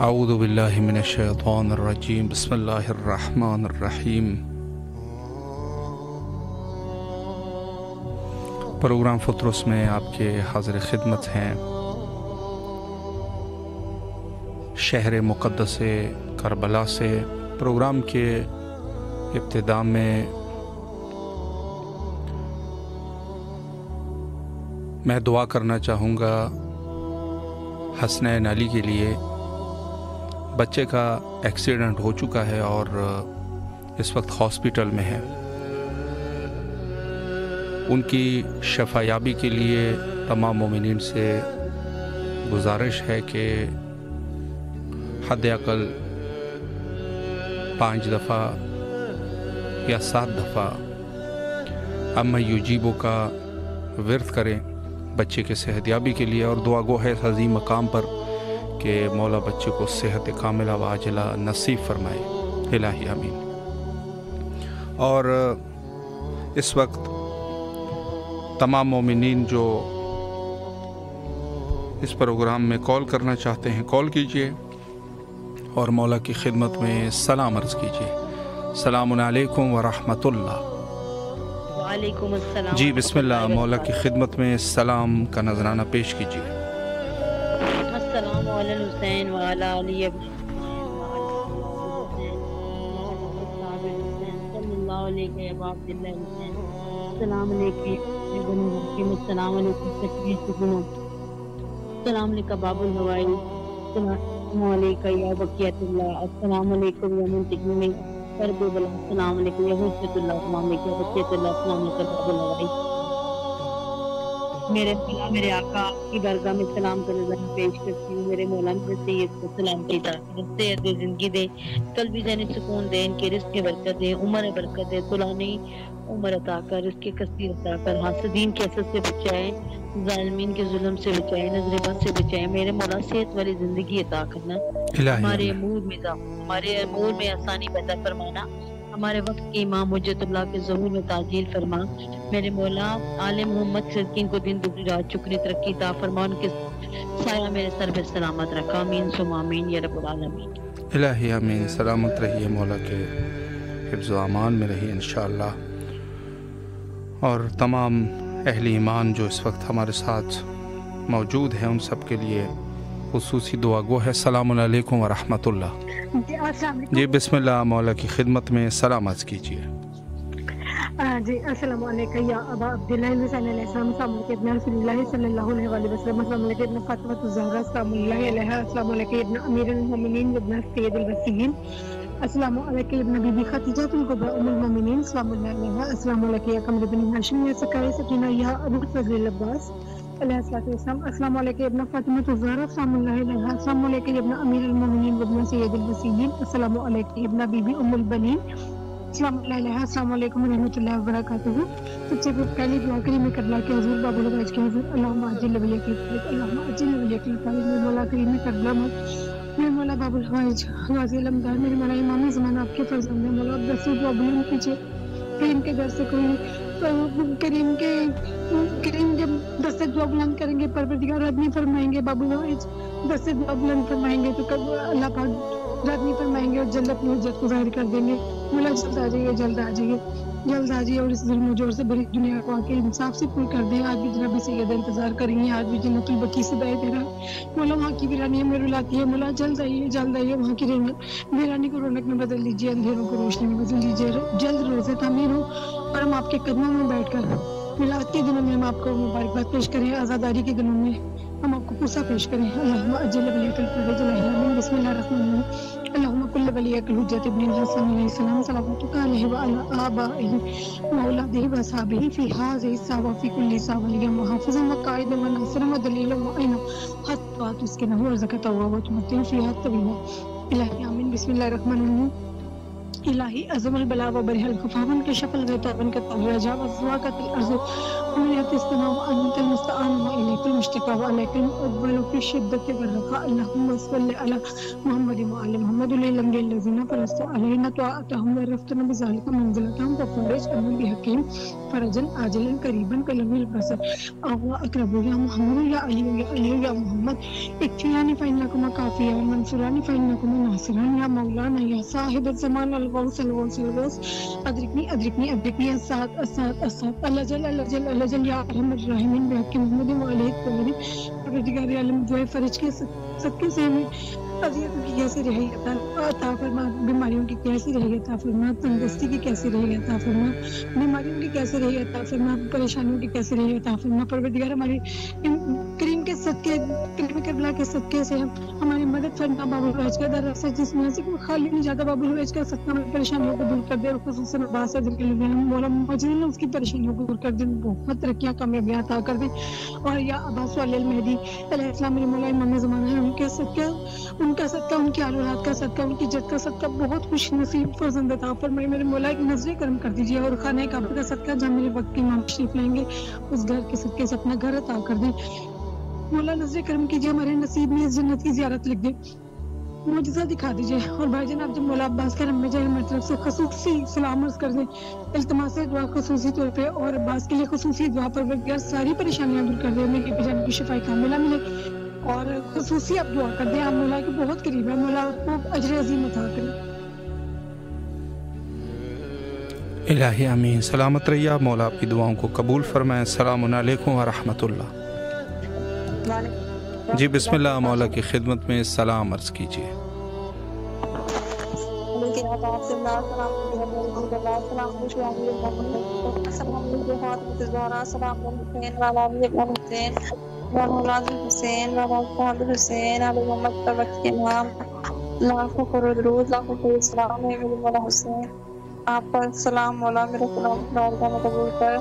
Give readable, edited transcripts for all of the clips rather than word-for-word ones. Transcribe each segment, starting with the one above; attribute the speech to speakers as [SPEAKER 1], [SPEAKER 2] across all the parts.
[SPEAKER 1] اعوذ باللہ من الشیطان الرجیم بسم اللہ الرحمن الرحیم۔ پروگرام فطرس میں آپ کے حاضر خدمت ہیں شہر مقدس کربلا سے۔ پروگرام کے ابتدا میں میں دعا کرنا چاہوں گا حسنین علی کے لیے۔ بچے کا ایکسیڈنٹ ہو چکا ہے اور اس وقت ہاسپٹل میں ہے۔ ان کی شفا یابی کے لیے تمام مومنین سے گزارش ہے کہ حد اقل 5 دفعہ یا 7 دفعہ اما یجیبو کا ورد کریں بچے کے صحت یابی کے لیے، اور دعا گو ہے اس عظیم مقام پر کہ مولا بچے کو صحت کاملہ و عاجلہ نصیب فرمائے، الہی آمین۔ اور اس وقت تمام مومنین جو اس پروگرام میں کال کرنا چاہتے ہیں کال کیجئے اور مولا کی خدمت میں سلام عرض کیجئے۔ السلام علیکم ورحمۃ اللہ۔
[SPEAKER 2] وعلیکم السلام۔
[SPEAKER 1] جی بسم اللہ، مولا کی خدمت میں سلام کا نذرانہ پیش کیجئے۔
[SPEAKER 2] السلام علی الحسین وعلی علی ابن صلی اللہ علیہ وآلہ وسلم۔ السلام علیکم، السلام علیکم تکبیر سکونہ، السلام علیکم باب الہوائی، السلام علیکم یا بقیت اللہ، السلام علیکم یا منتقم میں کرب بلا، السلام علیکم یا حجت اللہ، السلام علیکم یا بقیت اللہ، السلام علیکم باب الہوائی۔ میرے مولا میرے آقا آپ کی بارگاہ میں سلام کا نظرانہ پیش کرتی ہوں۔ میرے مولا میرے سید کو سلام کی صحت دے، زندگی دے، قلبی ذہنی سکون دے، ان کے رزق کی برکت دے، عمر برکت دے، طولانی عمر عطا کر، رزق کے کثیر عطا کر، حاسدین کے حسد سے بچائے، ظالمین کے ظلم سے بچائے، نظر بد سے بچائے۔ میرے مولا صحت والی زندگی عطا کرنا، ہمارے امور میں آسانی پیدا فرمانا، ہمارے وقت کے امام حجت اللہ کے ظہور میں تعجیل فرما۔ میرے مولا آل محمد صدقین کو دن دگنی رات چکنی ترقی عطا فرما، ان کے سایہ میرے سر پہ سلامت رکھا، آمین ثم آمین یا رب العالمین۔
[SPEAKER 1] الہی آمین۔ سلامت رہیے، مولا کے حفظ و امان میں رہیے انشاءاللہ۔ اور تمام اہل ایمان جو اس وقت ہمارے ساتھ موجود ہیں ان سب کے لیے خصوصی دعا گو ہے۔ السلام علیکم ورحمۃ اللہ۔ جی بسم اللہ، مولا کی خدمت میں سلام عرض کیجیے۔
[SPEAKER 3] جی السلام علیکم یا ابا عبداللہ حسین علیہ السلام، السلام علیکم ابن رسول اللہ صلی اللہ علیہ وآلہ وسلم، السلام علیکم ابن فاطمہ الزہرا السلام اللہ علیہ، السلام علیکم ابن امیر المومنین ابن سید الوسیین، السلام علیکم ابن بی بی خدیجہ الکبریٰ ام المومنین السلام اللہ علیہ، السلام علیکم یا قمر بن ہاشم یا سکائے سکینہ یا ابو فضل العباس علیہ السلام، السلام علیکم ابن فاطمہ الزہرا السلام اللہ علیہ، السلام علیکم ابن امیر المومنین ابن سید الوسیین، السلام علیکم ابن بی بی ام البنین السلام علیہ، السلام علیکم ورحمۃ اللہ وبرکاتہ۔ سب سے پہلی دعا کریم میں کربلا کے حضور باب الغیج کے حضور، اللہم عجل ولیک الفرج، اللہم عجل ولیک الفرج، میرے مولا کریم میں کربلا میں، میرے مولا باب الغیج غازی علمدار، میرے مولا امام زمان آپ کے فرزند ہیں، مولا اب دس دعا بلند کیجیے، کریم کے در سے کوئی کریم کے دس دعا بلند کریں گے، پروردگار رد نہیں فرمائیں گے، باب الغیج دس دعا بلند فرمائیں گے تو اللہ پاک رد نہیں فرمائیں گے اور جلد اپنی حجت کو ظاہر کر دیں گے۔ مولا جلد آ جائیے، جلد آ جائیے، جلد آ جائیے اور اس ظلم و جور سے بری دنیا کو آ کے انصاف سے پور کر دیں۔ آج بھی جناب سید انتظار کریں گے، آج بھی جنت البقیع سے دعائیں دے رہا ہے مولا، وہاں کی ویرانی ہمیں رلاتی ہے مولا، جلد آئیے، وہاں کی ویرانی کو رونق میں بدل دیجیے، اندھیروں کو روشنی میں بدل دیجیے، جلد روزے تعمیر ہو اور ہم آپ کے قدموں میں بیٹھ کر میلاد کے دنوں میں ہم آپ کو مبارکباد پیش کریں، آزاداری کے دنوں میں ہم آپ کو پرسہ پیش کریں۔ اللہم اجل ولیک الفرج الہی، بسم اللہ الرحمن الرحیم، اللہم کل ولیک الحجت ابن الحسن علیہ السلام صلواتک علیہ وعلی آبائہ واولادہ واصحابہ فی ھذہ الساعۃ وفی کل ساعۃ ولیہ وحافظا وقائدا وناصرا ودلیلا ومعینا حتی تسکنہ ورزقہ وتمتع فیہا طویلا۔ الہی آمین۔ بسم اللہ الرحمن الرحیم۔ الہی عظم البلا و برح الخفاون کے شفل غیتابن کا تغرجا و زواقت الارض ومنیت السماء وانت المستعان و الیک المشتقى و علیک المقبل فی الشدت والرخاء، اللہم صل علی محمد و علی محمد للانبیاء الذین فرضت علینا طاعتهم ورفتنا بذلک منزلتهم ففرج عنا بحکیم فرجا عاجلا قریبا کلمح البصر اغوا اقرب یا محمد یا علی یا علی یا محمد اکفیانی فانکما کافی منصورانی فانکما ناصران یا مولانا یا صاحب الزمان الغوث ادرکنی الساعت الجل یا ارحم الراحمین بحق محمد و علیہ الطاہرین۔ پروردگار عالم دعائے فرج کے صدقے سے ہمیں اذیتوں کی کیسی رہائی عطا فرما، بیماریوں کی کیسی رہائی عطا فرما، تندرستی کی کیسی رہائی عطا فرما، بیماریوں کی کیسی رہائی عطا فرما، پریشانیوں کی کیسی رہائی عطا فرما۔ پروردگار ہماری کریم کے صدقے، کریم کربلا کے صدقے سے ہماری مدد فرما۔ باب الحوائج کا دروازہ جس مناسب میں خالی نہیں جاتا، باب الحوائج کا صدقہ ہماری پریشانیوں کو دور کر دے اور خصوصاً عباس حضرت کے لیے مولا مجدین اس کی پریشانیوں کو دور کر دے، بہت ترقیاں کامیابیاں عطا کر دے۔ اور یا عباس علیہ المہدی علیہ السلام میرے مولا امام زمانہ ہے، ان کے صدقہ، ان کا صدقہ، ان کی اولاد کا صدقہ، ان کی جد کا صدقہ بہت خوش نصیب فرزند عطا فرمائے۔ میرے مولا ایک نظر کرم کر دیجیے اور خانہ کعبہ کا صدقہ جہاں میرے وقت کے امام تشریف لائیں گے اس گھر کے صدقے سے اپنا گھر عطا کر دیں۔ مولا نظر کرم کیجیے، ہمارے نصیب میں اس جنت کی زیارت لکھ دے، معجزہ دکھا دیجیے۔ اور بھائی جان آپ جب مولا عباس کرم میں جائے ہماری طرف سے خصوصی سلام عرض کر دیں، التماس دعا خصوصی طور پہ، اور عباس کے لیے خصوصی دعا پر ساری پریشانیاں دور کر دیں، انہیں کی جان کی شفا کاملہ ملے، اور خصوصی آپ دعا کر دیں، آپ مولا کے بہت قریب ہے، مولا آپ کو اجر عظیم عطا کریں۔
[SPEAKER 1] الہی آمین۔ سلامت رہیے، مولا آپ کی دعاؤں کو قبول فرمائیں۔ السلام علیکم ورحمۃ اللہ۔ جی بسم اللہ، مولا کی خدمت میں سلام عرض کیجیے۔
[SPEAKER 4] آپ پر سلام مولا، میرا سلام قبول کر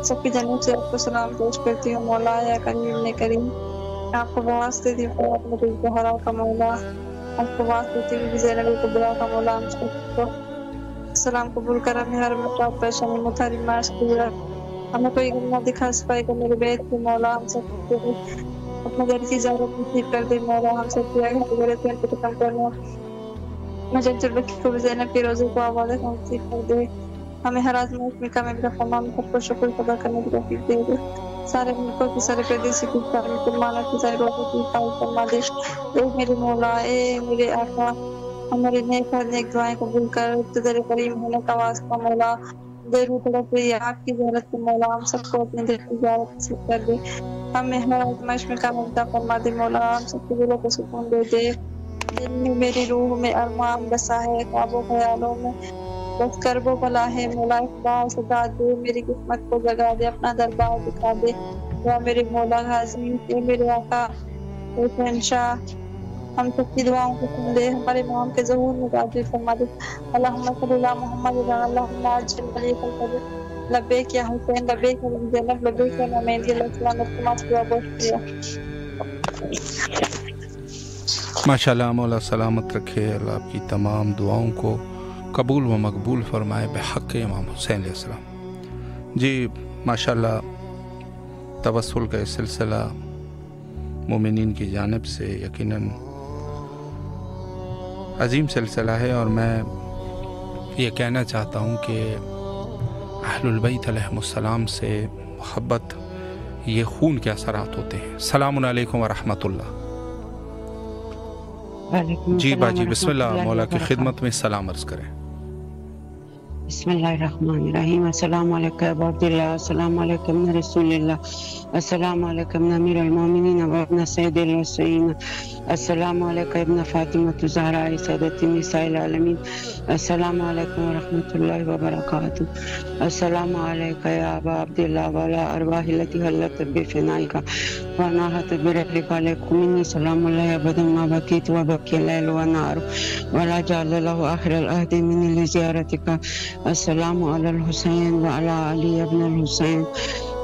[SPEAKER 4] سب کی جانب سے آپ کو سلام پیش کرتی ہوں مولا، یا کریم نے کریم آپ کو واسطے دی زہرا کا مولا، آپ کو واسطے دی زینب کبریٰ کا مولا، ہم سب کو سلام قبول کر، ہمیں ہر مطلب پریشانی متحری مارش کبرا، ہمیں کوئی گناہ دکھا سپائی کر میرے بیت کی مولا، ہم سب کو اپنے گھر کی اجازت نصیب کر دے مولا، ہم سب کو گھر کے انتظام کرنا، مجھے جلبکی کو زینب کے روزے کو آواز نصیب کر دے، ہمیں ہر آزمائش میں کامیابی کا فرمان سب کو شکر ادا کرنے کی توفیق دے دے، سارے ملکوں کی سارے پردیسی کی سارے مسلمانوں کی سارے روزوں کی حفاظت فرما دے۔ اے میرے مولا، اے میرے آقا، ہمارے نیک دعائیں قبول کر، تجھے کریم ہونے کا واسطہ مولا، دیر طرف رہی آپ کی زیارت کے مولا، ہم سب کو اپنے دل کی زیارت نصیب کر دے، ہمیں ہر آزمائش میں کامیابی فرما دے مولا، ہم سب کے دلوں کو سکون دے دے۔ دل میں میری روح میں ارمان بسا ہے، خواب و خیالوں میں بس کرب و بلا ہے مولا، اقبال صدا دے، میری قسمت کو جگا دے، اپنا دربار دکھا دے، یا میرے مولا غازی، اے میرے آقا حسین شاہ، ہم سب کی دعاؤں کو سن دے، ہمارے امام کے ظہور میں راضی فرما دے۔ اللہم صلی اللہ محمد اللہم عجل ولیک الفضل، لبیک یا حسین، لبیک یا زینب، لبیک یا مہدی علیہ السلام، تمام دعا بہت کیا۔
[SPEAKER 1] ماشاءاللہ، مولا سلامت رکھے، اللہ آپ کی تمام دعاؤں کو قبول و مقبول فرمائے بحق امام حسین علیہ السلام۔ جی ماشاءاللہ، توسل کا یہ سلسلہ مومنین کی جانب سے یقیناً عظیم سلسلہ ہے، اور میں یہ کہنا چاہتا ہوں کہ اہل البیت علیہم السلام سے محبت یہ خون کے اثرات ہوتے ہیں۔ السلام علیکم ورحمۃ اللہ۔ جی باجی بسم اللہ، مولا کی خدمت میں سلام عرض کریں۔
[SPEAKER 5] بسم اللہ الرحمن الرحیم۔ السلام علیکم ابو عبداللہ، السلام علیکم رسول اللہ، السلام علیکم امیر المومنین و ابن سید الوسین، السلام علیکم ابن فاطمہ الزہرا سیدۃ النساء العالمین، السلام علیکم ورحمۃ اللہ وبرکاتہ، السلام علیکم یا ابا عبداللہ وعلی ارواح التی حلت بفنائک وناحت برحلک علیکم منی سلام اللہ ابدا ما بقیت وبقی اللیل والنہار ولا جعل له آخر العہد منی لزیارتک، السلام علی الحسین وعلی علی ابن الحسین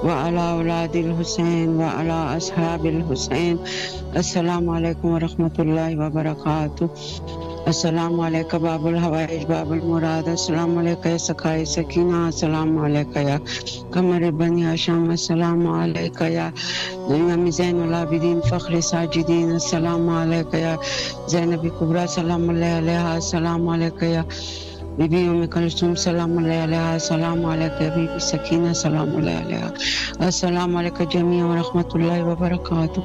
[SPEAKER 5] وعلی اولاد الحسین وعلی اصحاب الحسین، السلام علیکم ورحمۃ اللہ وبرکاتہ، السلام علیکم باب الحوائج باب المراد، السلام علیکم سخائے سکینہ، السلام علیکم یا قمر بنی ہاشم، السلام علیکم یا امام زین العابدین فخر ساجدین، السلام علیکم یا زینب کبریٰ سلام اللہ علیہا، السلام علیکم یا بی بی ام کلثوم سلام اللہ علیہا، السلام علیکم بی بی سکینہ سلام اللہ علیہا، السلام علیکم جمیع ورحمۃ اللہ وبرکاتہ،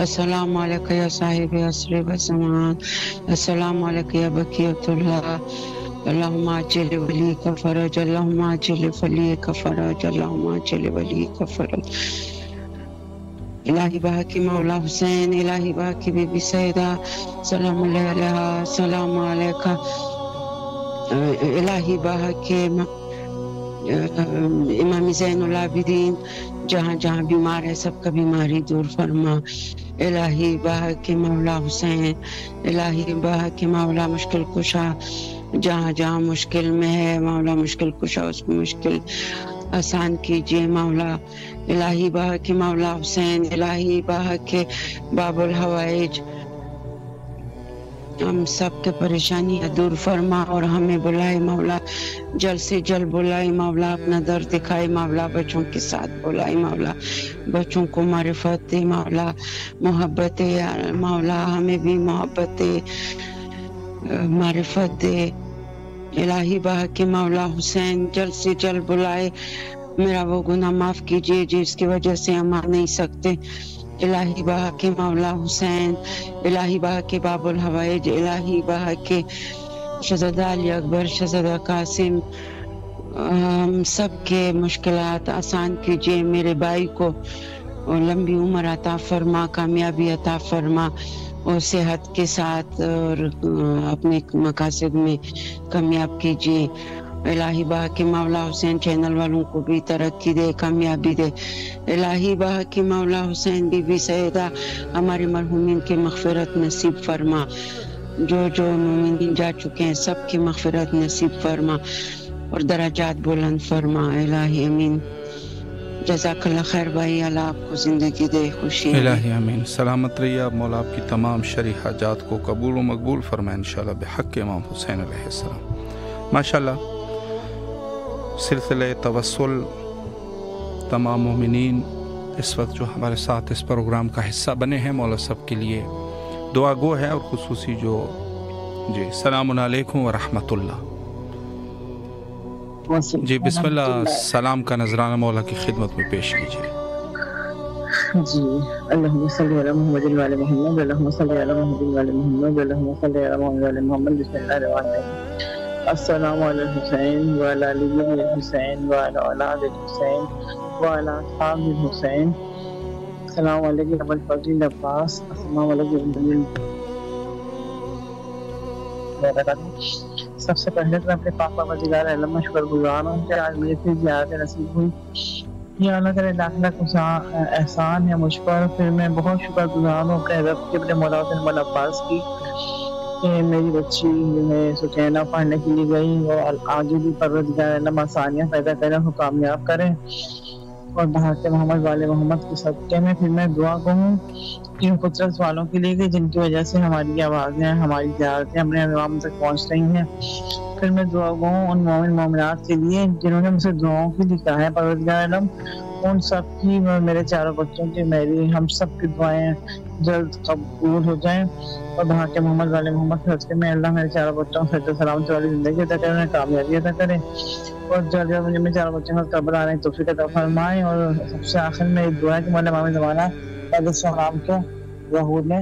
[SPEAKER 5] السلام علیکم یا صاحب عصر و زمان، السلام علیکم یا بقیۃ اللہ، اللہم عجل ولی کا فرج، اللہم عجل ولی کا فرج، اللہم عجل ولی کا فرج، الہی بہا کی مولا حسین، الہی بہا کی بی بی سیدہ سلام اللہ علیہا، السلام علیکم الہی بہا کے امام زین العابدین، جہاں جہاں بیمار ہے سب کا بیماری دور فرما، الہی بہا کے مولا حسین، الہی بہا کے مولا مشکل کشا، جہاں جہاں مشکل میں ہے مولا مشکل کشا اس کو مشکل آسان کیجیے مولا، الہی بہا کے مولا حسین، الہی بہا کے باب الحوائج، ہم سب کے پریشانی دور فرما اور ہمیں بلائے مولا، جلد سے جلد بلائے مولا، اپنا درد دکھائے مولا، بچوں کے ساتھ بلائے مولا، بچوں کو معرفت دے مولا، محبت دے مولا، ہمیں بھی محبت دے معرفت دے، الہی بہا کے مولا حسین جلد سے جلد بلائے، میرا وہ گناہ معاف کیجیے جس کی وجہ سے ہم آ نہیں سکتے، الہی بہا کے مولا حسین، الہی بہا کے باب الحوائج، الہی بہا کے شہزادہ علی اکبر، شہزادہ قاسم، ہم سب کے مشکلات آسان کیجیے، میرے بھائی کو اور لمبی عمر عطا فرما، کامیابی عطا فرما اور صحت کے ساتھ اور اپنے مقاصد میں کامیاب کیجیے، الہی بہا کے مولا حسین چینل والوں کو بھی ترقی دے، کامیابی دے، الہی بہا کے مولا حسین بی بی سیدہ ہمارے مرحومین کی مغفرت نصیب فرما، جو مومنین جا چکے ہیں سب کی مغفرت نصیب فرما اور درجات بلند فرما، الہی امین، جزاک اللہ خیر بھائی، اللہ آپ کو زندگی دے، خوشی دے،
[SPEAKER 1] الہی امین، سلامت رہیے آپ، مولا آپ کی تمام شرعی حاجات کو قبول و مقبول فرمائے انشاءاللہ بحق امام حسین علیہ السلام۔ ماشاءاللہ سلسلہ توسل تمام مومنین اس وقت جو ہمارے ساتھ اس پروگرام کا حصہ بنے ہیں، مولا سب کے لیے دعا گو ہے، اور خصوصی جو جی السلام علیکم ورحمۃ اللہ، جی بسم اللہ سلام کا نذرانہ مولا کی خدمت میں پیش کیجیے۔
[SPEAKER 6] جی اللہم صلی علی محمد وعلی محمد، اللہم صلی علی محمد وعلی محمد، اللہم صلی علی محمد وعلی محمد، بسم اللہ الرحمن الرحیم، السلام علی الحسین وعلی علی الحسین وعلی اولاد الحسین وعلی اصحاب الحسین، السلام علیکم ابو الفضل عباس، السلام علیکم۔ سب سے پہلے تو میں اپنے پاک پروردگار عالم میں شکر گزار ہوں کہ آج مجھے پھر زیارت نصیب ہوئی، یہ اللہ تعالیٰ لاکھ لاکھ احسان ہے مجھ پر، پھر میں بہت شکر گزار ہوں اپنے رب کے، اپنے مولا حسین مولا عباس کی، کہ میری بچی جو ہے سکینہ پڑھنے کے لیے گئی اور آگے بھی پروردگار عالم آسانیاں پیدا کریں، وہ کامیاب کریں، اور بہاتے محمد والے محمد کے صدقے میں پھر میں دعا کہوں ان قدرت والوں کے لیے کہ جن کی وجہ سے ہماری آوازیں ہماری زیارتیں اپنے عوام تک پہنچ رہی ہیں، پھر میں دعا کہوں ان مومن مومنات کے لیے جنہوں نے مجھ سے دعاؤں کی لکھا ہے، پروردگار عالم ان سب کی، میرے چاروں بچوں کی، میری ہم سب کی دعائیں جلد قبول ہو جائیں، اور بہا کے محمد والے محمد کے صدقے میں اللہ میرے چاروں بچوں کو صحت و سلامتی والی زندگی عطا کرے، انہیں کامیابی عطا کرے، اور جلد جلد مجھے میرے چاروں بچوں کو قبر آنے کی توفیق عطا فرمائے، اور سب سے آخر میں ایک دعا ہے کہ مولا امام زمانہ علیہ السلام کے ظہور میں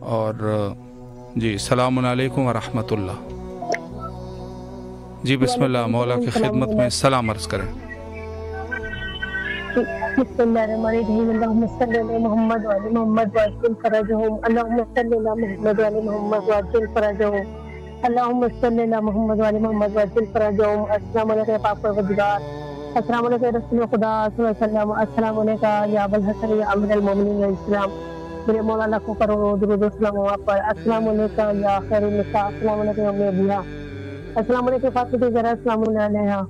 [SPEAKER 1] اور جی السلام علیکم ورحمۃ اللہ. جی بسم اللہ، مولا کی خدمت میں سلام عرض کریں.
[SPEAKER 3] بسم اللہ الرحمن الرحیم. اللہم صلی علی محمد وعلی محمد وعجل فرجہم. اللہم صلی علی محمد وعلی محمد وعجل فرجہم. اللہم صلی علی محمد وعلی محمد وعجل فرجہم. السلام علیکم پاک پروردگار، السلام علیکم رسول خدا صلی اللہ علیہ وسلم، السلام علیکم یا ابوالحسن یا امیر المومنین علیہ السلام. میرے مولا لاکھوں کروڑوں درود و سلام وہاں پر. السلام علیکم یا خیر النساء، السلام علیکم ام ابیہ، السلام علیکم فاطمہ زہرا، السلام علیہ،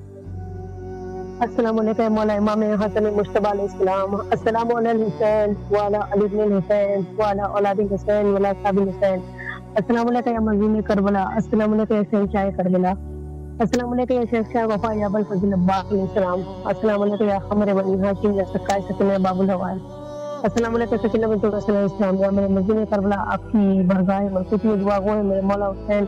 [SPEAKER 3] السلام علیکم مولا امام حسن مجتبی علیہ السلام، السلام علی الحسین وعلی علی بن الحسین وعلی اولاد الحسین وعلی اصحاب الحسین، السلام علیکم یا مظلوم کربلا، السلام علیکم یا شہنشاہ شاہ کربلا، السلام علیکم یا شہنشاہ وفا یا ابوالفضل عباس علیہ السلام، السلام علیکم یا قمر بنی ہاشم یا سکائے سکینہ باب الحوائل، السلام علیکم سکینہ بنت رسول اللہ السلام. یا میرے مظلوم کربلا، آپ کی برگاہ ملکوت میں دعا گو ہے میرے مولا حسین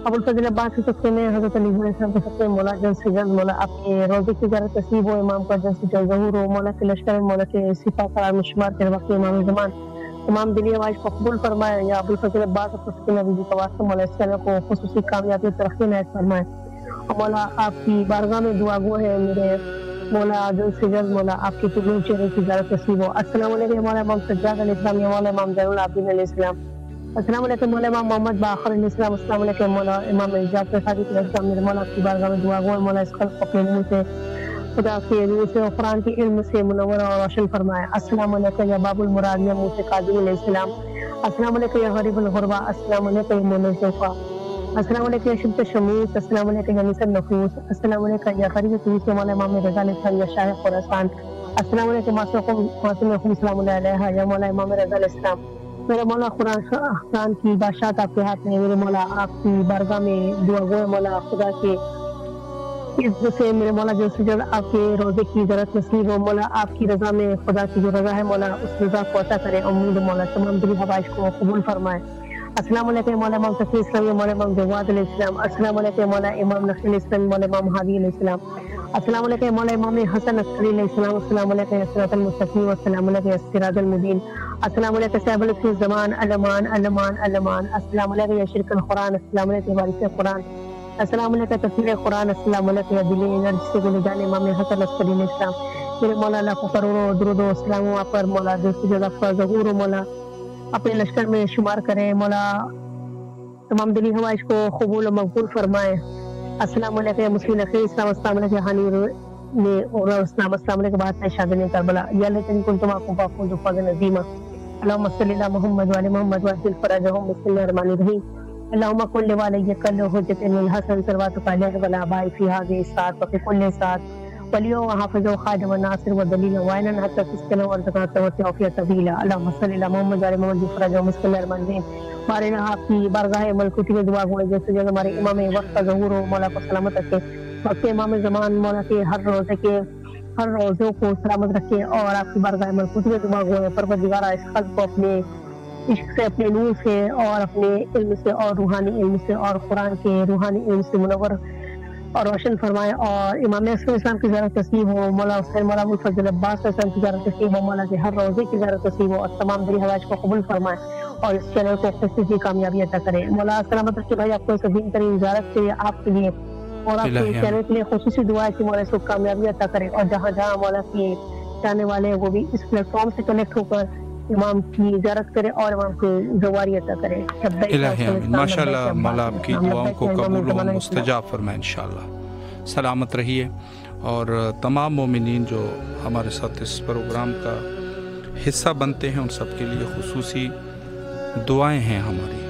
[SPEAKER 3] ابوالفضل عباس کے سکتے میں حضرت علی علیہ السلام کے سکتے مولا جلد سے جلد مولا آپ کے روزے کی زیارت نصیب ہو، امام کا جلد سے جلد ظہور ہو، مولا کے لشکر مولا کے سپاہ سالار میں شمار کے وقت امام زمان تمام دلی آواز کو قبول فرمائے. یا ابوالفضل عباس اور سکینہ بی بی کا واسطہ مولا اس چینل کو خصوصی کامیابی ترقی عنایت فرمائے. اور مولا آپ کی بارگاہ میں دعا گو ہے میرے مولا جلد سے جلد مولا آپ کے طلوع چہرے کی زیارت نصیب ہو. السلام علیکم مولا امام سجاد علیہ السلام، یا مولا امام زین العابدین علیہ السلام، السلام علیکم مولا امام محمد باقر علیہ السلام، السلام علیکم مولا امام جعفر صادق علیہ السلام. میرے مولا آپ کی بارگاہ میں دعا گو مولا اس خلق کو اپنے منہ سے خدا کے روح سے اور قرآن کے علم سے منور اور روشن فرمائے. السلام علیکم یا باب المراد یا موسی قاضی علیہ السلام، السلام علیکم یا غریب الغربا، السلام علیکم یا مولا صوفا، السلام علیکم یا شمس شموس، السلام علیکم یا نصر نفوس، السلام علیکم یا غریب تیس یا مولا امام رضا علیہ السلام یا شاہ خراسان، السلام علیکم معصوم سلام اللہ علیہ یا مولا امام رضا علیہ السلام. میرے مولا قرآن کی بادشاہت آپ کے ہاتھ میں، میرے مولا آپ کی بارگاہ میں دعا گو ہے مولا خدا کے عزت سے میرے مولا جو سے جلد آپ کے روزے کی ضرورت نصیب ہو، مولا آپ کی رضا میں خدا کی جو رضا ہے مولا اس رضا کو عطا کرے. امید مولا تمام دلی حوائج کو قبول فرمائے. السلام علیکم مولا امام تقی اسلام یا مولا امام جواد علیہ السلام، السلام علیکم مولا امام نقی علیہ السلام، مولا امام ہادی علیہ السلام، السلام علیکم مولا امام حسن عسکری علیہ السلام، السلام علیکم یا صراط المستقیم، السلام علیکم یا صراط المبین، السلام علیکم صاحب الفی الزمان علمان علمان علمان، السلام علیکم یا شرک القرآن، السلام علیکم وارث قرآن، السلام علیکم تفسیر قرآن، السلام علیکم یا دل انرجی سے گلے جانے امام حسن عسکری علیہ السلام. میرے مولا لاکھوں کروڑوں درود و سلام وہاں پر مولا جو سے زیادہ کا ظہور و مولا اپنے لشکر میں شمار کرے، مولا تمام دلی ہوائش کو قبول و مقبول فرمائے. السلام علیکم یا مسلم اخی اسلام، السلام علیکم حانی نے اور اسلام، السلام علیکم بات شاد نے کربلا، یا لیکن کنتم اقوا فاقود فاض نظیمہ. اللهم صل على محمد وعلى محمد وعجل فرجهم. بسم الله الرحمن الرحيم. اللهم كن لوالديك الحجة من الحسن صلواتك عليه وعلى آبائه في هذه الساعة وفي كل ساعة وليا وحافظا وخادما وناصرا ودليلا وعينا حتى تسكن وارزقنا توسعا وفيا طويلا. اللهم صل على محمد وعلى محمد وعجل فرجهم. بسم الله الرحمن الرحيم. ہمارے آپ کی بارگاہ ملکوتی میں دعا ہوئے جیسے جیسے ہمارے امام وقت کا ظہور ہو، مولا کو سلامت رکھے، وقت امام زمان مولا کے ہر روزے کے ہر روزوں کو سلامت رکھے، اور آپ کی بارگاہ ملکوتی میں دعا ہوئے پروردگار اس خلق کو اپنے عشق سے، اپنے نور سے اور اپنے علم سے اور روحانی علم سے اور قرآن کے روحانی علم سے منور اور روشن فرمائے، اور امام حسن اسلام کی زیارت نصیب ہو، مولا حسین مولا ابوالفضل عباس اسلام کی زیارت نصیب ہو، مولا کے ہر روزے کی زیارت نصیب ہو، اور تمام دلی حوائج کو قبول فرمائے اور اس چینل کو خصوصی کامیابی عطا کرے. مولا سلامت رکھے بھائی آپ کو سبین ترین زیارت سے آپ کے لیے اور آپ کے چینل کے لیے خصوصی دعا ہے کہ مولا اس کو کامیابی عطا کرے، اور جہاں جہاں مولا کے جانے والے ہیں وہ بھی اس پلیٹ فارم سے کنیکٹ ہو کر امام کی زیارت کرے اور امام کو زواری عطا کرے.
[SPEAKER 1] الہی آمین. ماشاءاللہ مولا آپ کی دعاؤں کو قبول و مستجاب فرمائے انشاءاللہ. سلامت رہیے، اور تمام مومنین جو ہمارے ساتھ اس پروگرام کا حصہ بنتے ہیں ان سب کے لیے خصوصی دعائیں ہیں ہماری.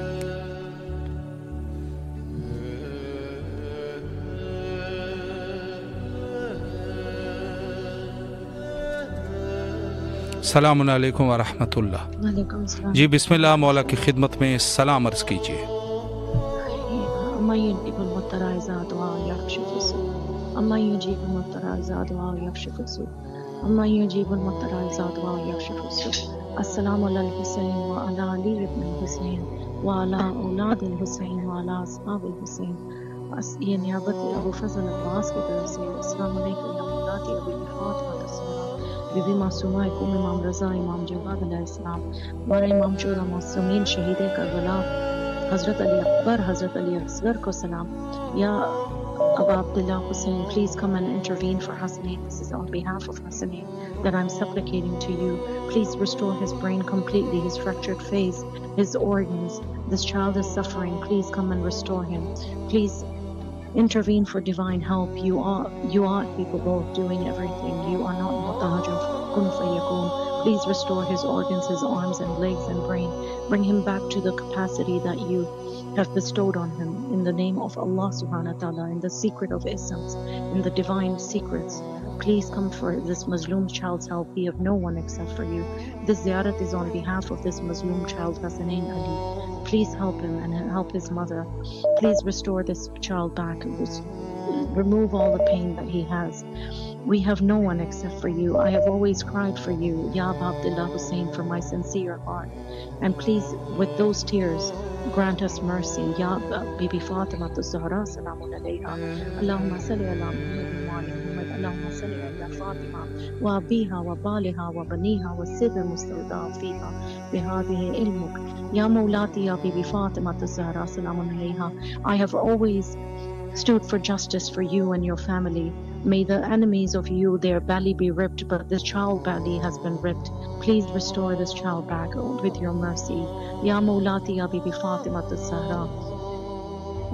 [SPEAKER 1] السلام علیکم ورحمۃ اللہ.
[SPEAKER 7] وعلیکم السلام.
[SPEAKER 1] جی بسم اللہ، مولا کی خدمت میں سلام عرض کیجیے.
[SPEAKER 7] اما يجيب المضطر اذا دعا يكشف السوء، اما يجيب المضطر اذا دعا يكشف السوء، اما يجيب المضطر اذا دعا يكشف السوء. السلام على الحسين وعلى علي بن الحسين وعلى اولاد الحسين وعلى اصحاب الحسين. یہ نیابت ابو فضل عباس کی طرف سے السلام علیکم یا مولاتی ابی فاطمہ السلام بی بی معصومہ قوم امام رضا امام جواد علیہ السلام ہمارے امام شورا معصومین شہید کربلا حضرت علی اکبر حضرت علی اصغر کو سلام. یا Aba Abdullah Hussein, please come and intervene for Hassanein. This is on behalf of Hassanein that I'm supplicating to you. Please restore his brain completely, his fractured face, his organs. This child is suffering. Please come and restore him. Please intervene for divine help. You are capable of doing everything. You are not muhtaj of kun fayakun. Please restore his organs, his arms and legs and brain. Bring him back to the capacity that you have bestowed on him in the name of Allah subhanahu wa ta'ala, in the secret of Isms, in the divine secrets. Please come for this Mazloom child's help. We have no one except for you. This ziyarat is on behalf of this Mazloom child, Hassanein Ali. Please help him and help his mother. Please restore this child back. Remove all the pain that he has. We have no one except for you. I have always cried for you, Ya Aba Abdullah Hussein, from my sincere heart. And please, with those tears, grant us mercy. Ya Bibi Fatima Zahra Salamun alayha. Allahumma salli ala Muhammad wa ali Muhammad. Allahumma salli ala Fatima wa abiha wa baliha wa baniha wa sirr mustawda fiha bihadihi ilmuk. Ya Mawlati ya Bibi Fatima Zahra Salamun alayha. I have always stood for justice for you and your family. May the enemies of you, their belly be ripped, but this child belly has been ripped. Please restore this child back with your mercy. Ya Mawlati ya Bibi Fatima Zahra.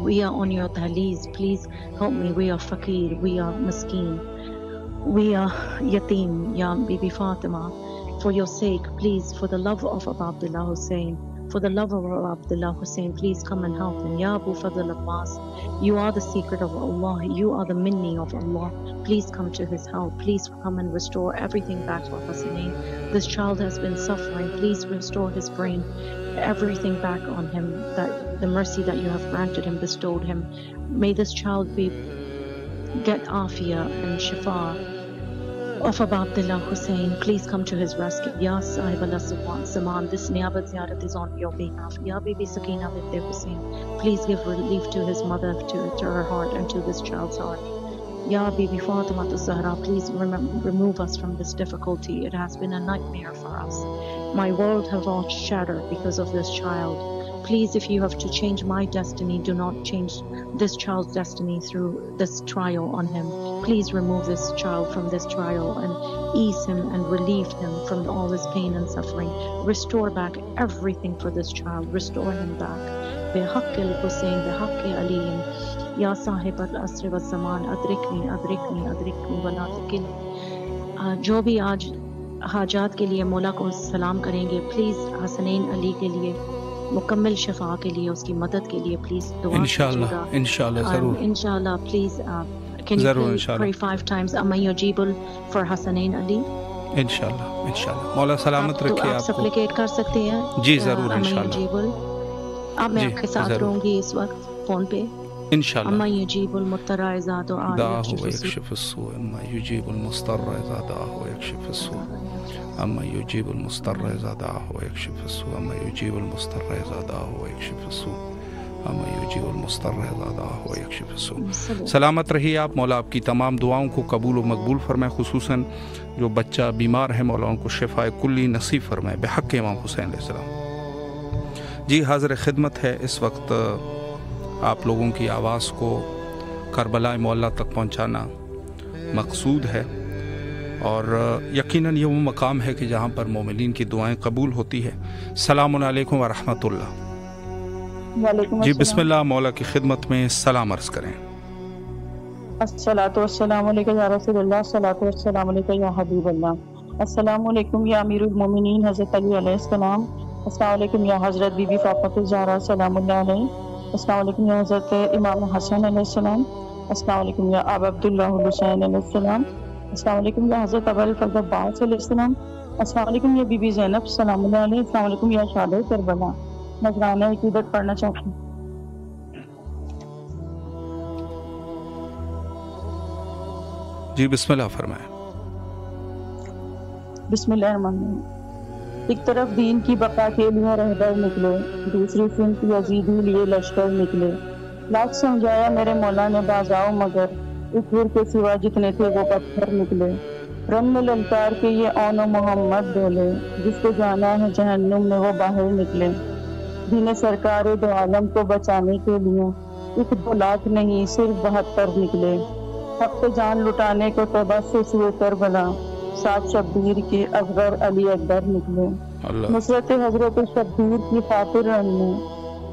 [SPEAKER 7] We are on your tahleez. Please help me. We are fakir. We are maskeen. We are yatim. Ya Bibi Fatima. For your sake, please, for the love of Aba Abdullah Hussein, for the love of Abdullah Hussein, please come and help him. Ya Abu Fadl Abbas, you are the secret of Allah. You are the minni of Allah. Please come to his help. Please come and restore everything back to Hassanein. This child has been suffering. Please restore his brain, everything back on him, that the mercy that you have granted him, bestowed him. May this child get afia and shifa of Aba Abdullah Hussein. Please come to his rescue. Ya Sahib al-Zaman, this Niyabat Ziyarat is on your behalf. Ya Bibi Sakina bint Hussein, please give relief to his mother, to her heart and to this child's heart. Ya Bibi Fatima Zahra, please remove us from this difficulty. It has been a nightmare for us. My world have all shattered because of this child. Please, if you have to change my destiny, do not change this child's destiny through this trial on him. Please remove this child from this trial and ease him and relieve him from all his pain and suffering. Restore back everything for this child. Restore him back. Bihaqq al-Hussein, bihaqq aliyin. Ya sahib al-asr wa zaman, adrikni, adrikni, adrikni, wa la takilni. جو بھی آج حاجات کے لیے مولا کو سلام کریں گے، پلیز حسنین علی کے لیے مکمل شفا کے لیے، اس کی مدد کے لیے پلیز دعا کیجیے.
[SPEAKER 1] انشاءاللہ ضرور.
[SPEAKER 7] انشاءاللہ please can you please pray 5 times اما یجیبل for حسنین علی.
[SPEAKER 1] انشاءاللہ مولا سلامت رکھے آپ کو.
[SPEAKER 7] سپلیکیٹ کر سکتے ہیں.
[SPEAKER 1] جی ضرور انشاءاللہ.
[SPEAKER 7] اب میں آپ کے ساتھ رہوں گی اس وقت فون پہ.
[SPEAKER 1] انشاءاللہ.
[SPEAKER 7] اما یجیب المضطر اذا دعا
[SPEAKER 1] ويكشف السوء. اما يجيب المضطر اذا دعاه ويكشف السوء. اما يجيب المضطر اذا دعاه ويكشف السوء. اما يجيب المضطر اذا دعاه ويكشف السوء. اما يجيب المضطر اذا دعاه ويكشف السوء. سلامت رہیے آپ. مولا آپ کی تمام دعاؤں کو قبول و مقبول فرمائے، خصوصاً جو بچہ بیمار ہے مولا ان کو شفاء کلی نصیب فرمائے بحق امام حسین علیہ السلام. جی حاضر خدمت ہے. اس وقت آپ لوگوں کی آواز کو کربلا معلیٰ تک پہنچانا مقصود ہے، اور یقیناً یہ وہ مقام ہے کہ جہاں پر مومنین کی دعائیں قبول ہوتی ہے. السلام علیکم ورحمۃ اللہ. جی بسم اللہ، مولا کی خدمت میں سلام عرض کریں.
[SPEAKER 6] الصلاۃ والسلام علیکم یا رسول اللہ، الصلاۃ والسلام علیکم یا حبیب اللہ. السلام علیکم یا امیر المومنین حضرت علی علیہ السلام. السلام علیکم یا حضرت بی بی فاطمہ الزہرا سلام اللہ علیہ. السلام علیکم یا حضرت امام حسن علیہ السلام. السلام علیکم یا ابا عبداللہ حسین علیہ السلام. السلام علیکم یا حضرت ابو الفضل عباس علیہ السلام. السلام علیکم یا بی بی زینب سلام اللہ علیہ. السلام علیکم یا شہدائے کربلا. نذرانہ عقیدت پڑھنا چاہتی ہوں.
[SPEAKER 1] جی بسم اللہ فرمائیں.
[SPEAKER 6] بسم اللہ الرحمن الرحیم. ایک طرف دین کی بقا کے لیے رہبر نکلے، دوسری سمت یزیدی لیے لشکر نکلے.
[SPEAKER 8] لاکھ سمجھایا میرے مولا نے باز آؤ مگر اس ہر کے سوا جتنے تھے وہ پتھر نکلے رن میں للکار کے یہ اون و محمد بولے جس کو جانا ہے جہنم میں وہ باہر نکلے دین سرکار دو عالم کو بچانے کے لیے 1-2 لاکھ نہیں صرف 72 نکلے حق پہ جان لٹانے کو توبہ سے سوئے کربلا 7 شبیر کے اصغر علی اکبر نکلے نصرت حضرت شبیر کی خاطر رن میں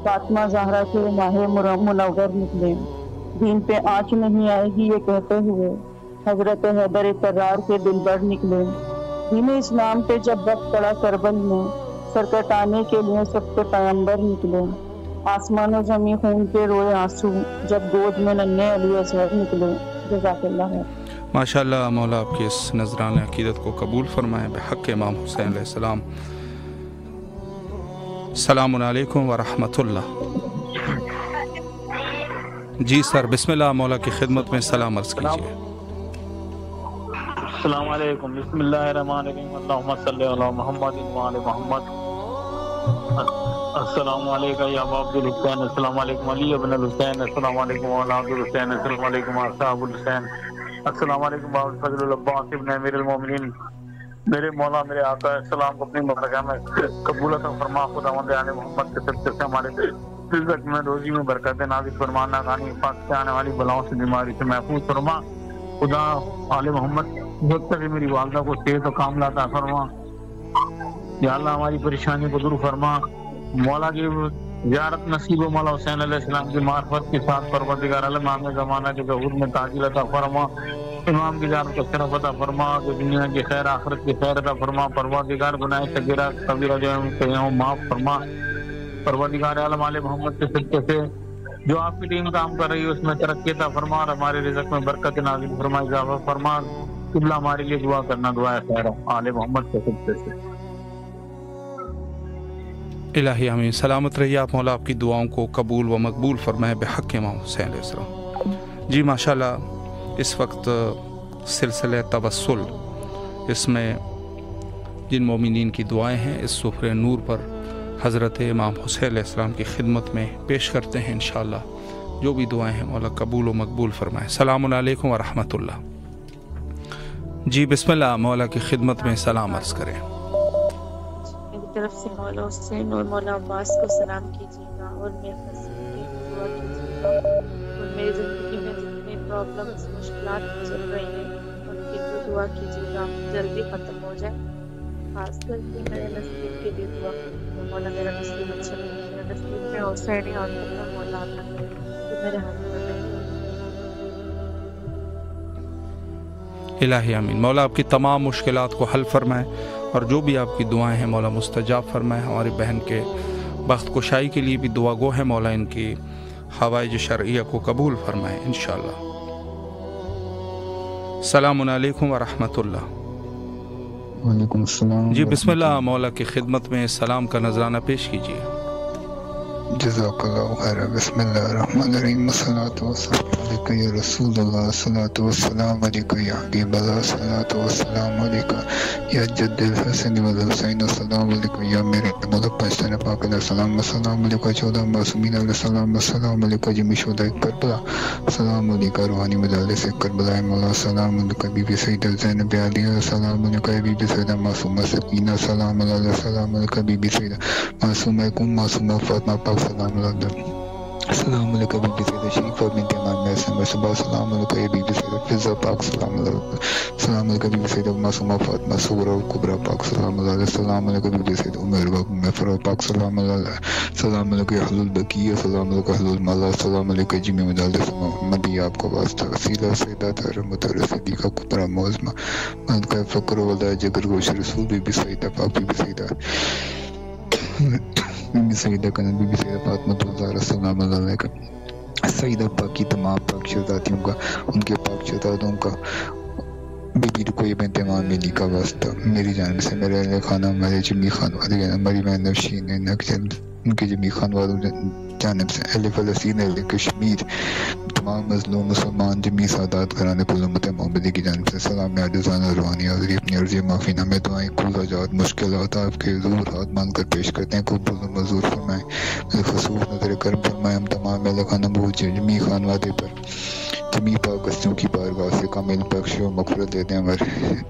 [SPEAKER 8] فاطمہ زہرا کے ماہ منور نکلے دین پہ آنچ نہیں آئے گی یہ کہتے ہوئے حضرت حیدر کرار کے دلبر نکلے دین اسلام پہ جب وقت پڑا کربل میں سر کٹانے کے لیے سب کے پیغمبر نکلے آسمان و زمین خون کے روئے آنسو جب گود میں ننھے علی اصغر نکلے جزاک اللہ ہے
[SPEAKER 1] ماشاءاللہ مولا آپ کی اس نذران عقیدت کو قبول فرمائے بحق امام حسین علیہ السلام السلام علیکم ورحمۃ اللہ جی سر بسم اللہ مولا کی خدمت میں سلام عرض کیجیے
[SPEAKER 9] السلام علیکم بسم اللہ الرحمن الرحیم اللہم صلی علی محمد وعلی محمد السلام علیکم یا ابا عبدالحسین السلام علیکم علی ابن الحسین السلام علیکم مولا عبدالحسین السلام علیکم اصحاب الحسین السلام علیکم باب الفضل العباس ابن امیر المومنین میرے مولا میرے آقا السلام کو اپنی مبارکہ میں قبول عطا فرما خداوند آل محمد کے صدقے سے ہمارے رزق میں روزی میں برکت نازل فرما ناکانی پاک سے آنے والی بلاؤں سے بیماری سے محفوظ فرما خدا آل محمد جب تک میری والدہ کو صحت و کاملہ عطا فرما یا اللہ ہماری پریشانی کو دور فرما مولا کی زیارت نصیب و مولا حسین علیہ السلام کی معرفت کے ساتھ پروردگار عالم عام زمانہ کے ظہور میں تاجیل عطا فرما امام کی زیارت کو شرف عطا فرما کہ دنیا کی خیر آخرت کی خیر عطا فرما پروردگار گناہ صغیرہ کبیرہ جو ہے معاف فرما پروردگار عالم علیہ محمد کے صدقے سے جو آپ کی ٹیم کام کر رہی ہے اس میں ترقی عطا فرما اور ہمارے رزق میں برکت نازل فرما اضافہ فرما قبلہ ہمارے لیے دعا کرنا دعا خیر آل محمد کے صدقے سے
[SPEAKER 1] الہی آمین سلامت رہیے آپ مولا آپ کی دعاؤں کو قبول و مقبول فرمائے بحق امام حسین علیہ السلام جی ماشاءاللہ اس وقت سلسلہ توسل اس میں جن مومنین کی دعائیں ہیں اس سفرہ نور پر حضرت امام حسین علیہ السلام کی خدمت میں پیش کرتے ہیں انشاءاللہ جو بھی دعائیں ہیں مولا قبول و مقبول فرمائے السلام علیکم ورحمۃ اللہ جی بسم اللہ مولا کی خدمت میں سلام عرض کریں
[SPEAKER 7] طرف سے مولا حسین اور مولا عباس کو سلام کیجیے گا اور میرے دعا کیجیے گا اور میری زندگی میں جتنے پرابلمس مشکلات چل رہی ہیں ان کی بھی دعا کیجیے گا جلدی ختم ہو جائے خاص کر کے میرے نصیب کے لیے دعا کیجیے مولا میرا نصیب اچھا نہیں میرا نصیب میں حسین اور مولا عطا کرے تو میرے ہاتھ میں
[SPEAKER 1] الہی آمین مولا آپ کی تمام مشکلات کو حل فرمائے اور جو بھی آپ کی دعائیں ہیں مولا مستجاب فرمائے ہماری بہن کے بخت کشائی کے لیے بھی دعا گو ہے مولا ان کی حوائج شرعیہ کو قبول فرمائے انشاءاللہ السلام علیکم ورحمۃ اللہ
[SPEAKER 10] وعلیکم السلام
[SPEAKER 1] جی بسم اللہ مولا کی خدمت میں سلام کا نذرانہ پیش کیجیے
[SPEAKER 10] جزاک اللہ خیر بسم اللہ الرحمن الرحیم الصلاۃ والسلام علیک یا رسول اللہ الصلاۃ والسلام علیک یا حبیب اللہ الصلاۃ والسلام علیک یا جد الحسن والحسین السلام علیکم یا میرے مولا پاکستان پاک علیہ السلام السلام علیکم 14 معصومین علیہ السلام السلام علیکم جمی شہداء کربلا السلام علیکم روحانی مجالس کربلا مولا السلام علیکم بی بی سیدہ زینب علیہ السلام علیکم بی بی سیدہ معصومہ سکینہ السلام علیکم السلام علیکم بی بی سیدہ معصومہ معصومہ فاطمہ السلام علیکم السلام علیکم بی بی سیدہ شریفہ بنت امام محسن صبح السلام علیکم بی بی سیدہ فضہ پاک السلام علیکم السلام علیکم بی بی سیدہ معصومہ فاطمہ صغرا و کبریٰ پاک السلام علیکم السلام علیکم بی بی سیدہ ام الباب مفرح پاک السلام علیکم السلام علیکم اہل البقیہ السلام علیکم اہل الملا السلام علیکم جمی مجالس محمدی آپ کو واسطہ وسیلہ سیدہ رحمت صدیقہ کبریٰ معظمہ من کا فقر ولا جگر گوش رسول بی بی سیدہ پاک بی بی سیدہ بی بی سیدہ کنن بی بی سیدہ فاطمہ الزہرا السلام علیکم سیدہ پاک کی تمام پاک شہزادیوں کا ان کے پاک شہزادوں کا بی بی رکویہ بنت امام علی کا واسطہ میری جانب سے میرے اہل خانہ ہمارے جمی خانوادے ہماری بہن نوشین نقشن ان کے جمی خانوادوں جانب سے، اہل فلسطین، اہل کشمیر، تمام مظلوم مسلمان جمی سادات گھرانے کل امت محمدی کی جانب سے سلام عاجزانہ روحانی حاضری اپنی عرضی معافی نامے دعائیں کل حاجات مشکلات آپ کے حضور ہاتھ مان کر پیش کرتے ہیں، قبول و منظور فرمائیں، بالخصوص نظر کرم فرمائیں ہم تمام اہل خانہ بہت جمی خانوادے پر جمی پاک ہستیوں کی بارگاہ سے کامل بخش و مغفرت دے دیں، ہمارے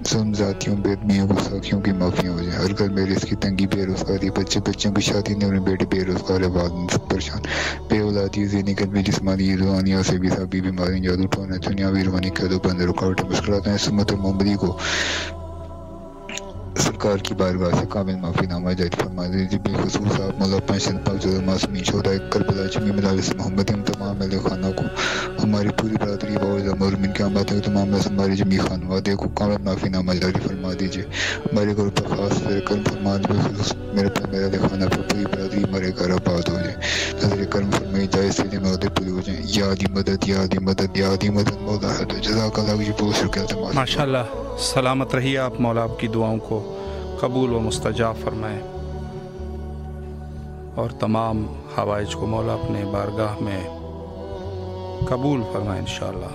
[SPEAKER 10] ظلم ذاتیوں بے ادمیوں گستاخیوں کی معافیاں ہو جائیں، ہر گھر میں رزق کی تنگی، بے روزگاری، بچوں کی شادی نہیں ہونے، بیٹے بے روزگار ہے، والدین سب پریشان، بے اولادی، ذہنی قلبی جسمانی روحانیوں سے بھی سبھی بیماری جادو ٹونا دنیاوی روحانی قیدوں بند رکاوٹ مشکلات ہیں، سمت محمدی کو سرکار کی بارگاہ سے کامل معافی نامہ جاری فرما دیجیے، بالخصوص آپ مولا پنشن پاک زدہ معصومین شہداء کربلا جمی مجالس محمدی ہم تمام اہل خانہ کو، ہماری پوری برادری باوجہ مرمن کے آمات ہے تمام ہماری جمی خانوادے کو کامل معافی نامہ جاری فرما دیجیے، ہمارے گھر پر خاص کرم فرما دیجیے، بالخصوص میرے اہل خانہ پر پوری برادری ہمارے گھر آباد ہو جائے، نظر کرم فرمائی جائے سیدھے مدد پوری ہو جائیں، یادی مدد یادی مدد یادی مدد مولا ہے تو جزاک اللہ کی بہت شکریہ۔
[SPEAKER 1] ماشاءاللہ، سلامت رہیے آپ، مولا آپ کی دعاؤں کو قبول و مستجاب فرمائے اور تمام حوائج کو مولا اپنے بارگاہ میں قبول فرمائے انشاءاللہ۔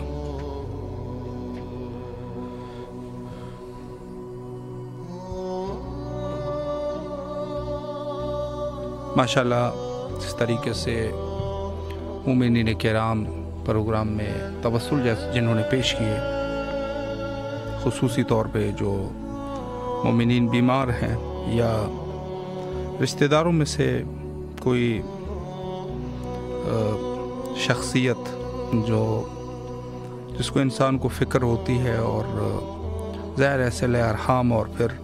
[SPEAKER 1] ماشاءاللہ، اس طریقے سے مومنین کرام پروگرام میں توسل جنہوں نے پیش کیے، خصوصی طور پہ جو مومنین بیمار ہیں یا رشتہ داروں میں سے کوئی شخصیت جس کو انسان کو فکر ہوتی ہے، اور ظاہر ایسے ارحام اور پھر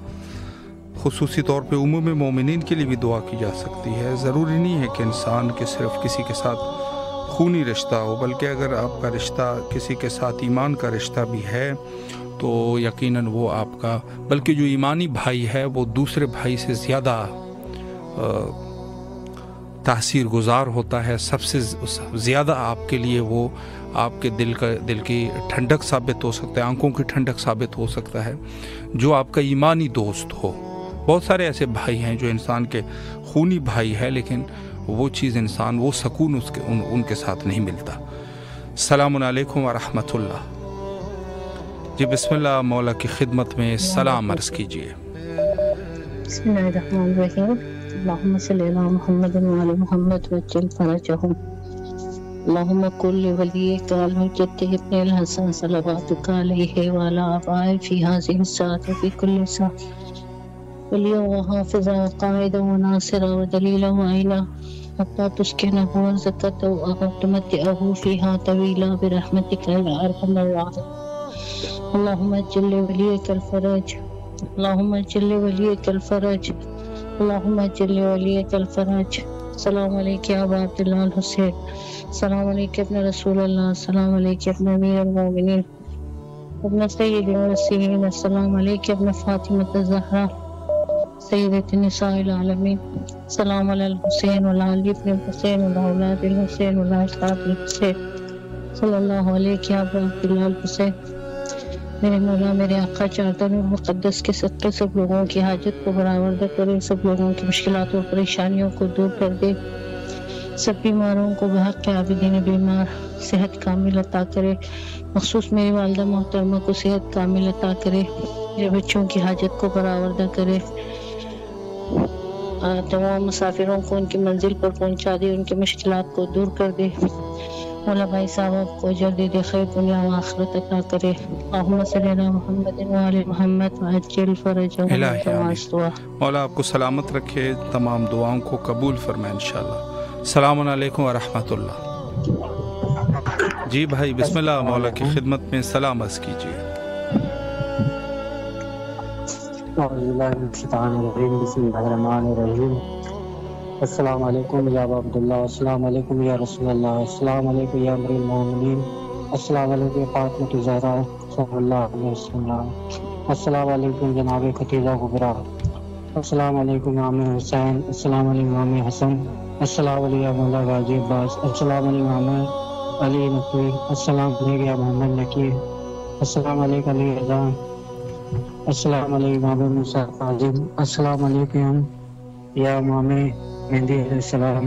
[SPEAKER 1] خصوصی طور پہ عموم مومنین کے لیے بھی دعا کی جا سکتی ہے۔ ضروری نہیں ہے کہ انسان کے صرف کسی کے ساتھ خونی رشتہ ہو، بلکہ اگر آپ کا رشتہ کسی کے ساتھ ایمان کا رشتہ بھی ہے تو یقیناً وہ آپ کا، بلکہ جو ایمانی بھائی ہے وہ دوسرے بھائی سے زیادہ تاثیر گزار ہوتا ہے، سب سے زیادہ آپ کے لیے وہ آپ کے دل کی ٹھنڈک ثابت ہو سکتا ہے، آنکھوں کی ٹھنڈک ثابت ہو سکتا ہے، جو آپ کا ایمانی دوست ہو۔ بہت سارے ایسے بھائی ہیں جو انسان کے خونی بھائی ہے، لیکن وہ چیز انسان، وہ سکون ان کے ساتھ نہیں ملتا۔ السلام علیکم ورحمۃ اللہ۔ جی بسم اللہ، مولا کی خدمت میں سلام عرض کیجیے۔
[SPEAKER 2] بسم اللہ الرحمن الرحیم، اللہم صلی علی محمد وعلی محمد وعجل فرجہم، اللہم کل ولیک الحجۃ ابن الحسن صلواتک علیہ وعلی آبائہ فی ہذہ الساعۃ وفی کل ساعۃ، ولیہ وحافظہ وقائدہ وناصرہ ودلیلہ وعینہ، حتی تسکنہ ورزقہ وتمتعہ فیہا طویلا برحمتک یا ارحم الراحمین، اللہم اجل ولیک الفرج، اللہم اجل ولیک الفرج، اللہم اجل ولیک الفرج۔ السلام علیکم یا ابا عبداللہ الحسین، السلام علیکم ابن رسول اللہ، السلام علیکم ابن امیر المومنین، ابن سید المرسلین، السلام علیکم ابن فاطمۃ الزہرا سیدۃ نساء العالمین، السلام علی الحسین وعلی علی ابن الحسین وعلی اولاد الحسین وعلی اصحاب الحسین، صلی اللہ علیہ یا ابا عبداللہ الحسین۔ میرے مولا، میرے آقا چادر مقدس کے صدقے سب لوگوں کی حاجت کو برآورد کرے، سب لوگوں کی مشکلات اور پریشانیوں کو دور کر دے، سب بیماروں کو بحق عابدین بیمار صحت کامل عطا کرے، مخصوص میری والدہ محترمہ کو صحت کامل عطا کرے، میرے بچوں کی حاجت کو برآورد کرے، تمام مسافروں کو ان کی منزل پر پہنچا دے، ان کی مشکلات کو دور کر دے، مولا بھائی صاحب کو جلدی دے خیر دنیا و آخرت عطا کرے، اللہم صلی علی محمد وعلی محمد وعجل فرجہم۔
[SPEAKER 1] مولا آپ کو سلامت رکھے، تمام دعاؤں کو قبول فرمائے انشاءاللہ۔ السلام علیکم ورحمۃ اللہ۔ جی بھائی بسم اللہ، مولا کی خدمت میں سلام عرض کیجیے۔
[SPEAKER 11] بسم اللہ الرحمن الرحیم، السلام علیکم یا ابا عبداللہ، السلام علیکم یا رسول اللہ، السلام علیکم یا امیر المومنین، السلام علیکم فاطمۃ الزہرا صلی اللہ علیہ وسلم، السلام علیکم جناب ختیجہ کبریٰ، السلام علیکم امام حسین، السلام علیکم امام حسن، السلام علیکم مولا غازی عباس، السلام علیکم امام علی نقوی، السلام علیکم محمد نقی، السلام علیکم علی رضا، السلام علیکم امام موسیٰ کاظم، السلام علیکم یا امام مہدی علیہ السلام،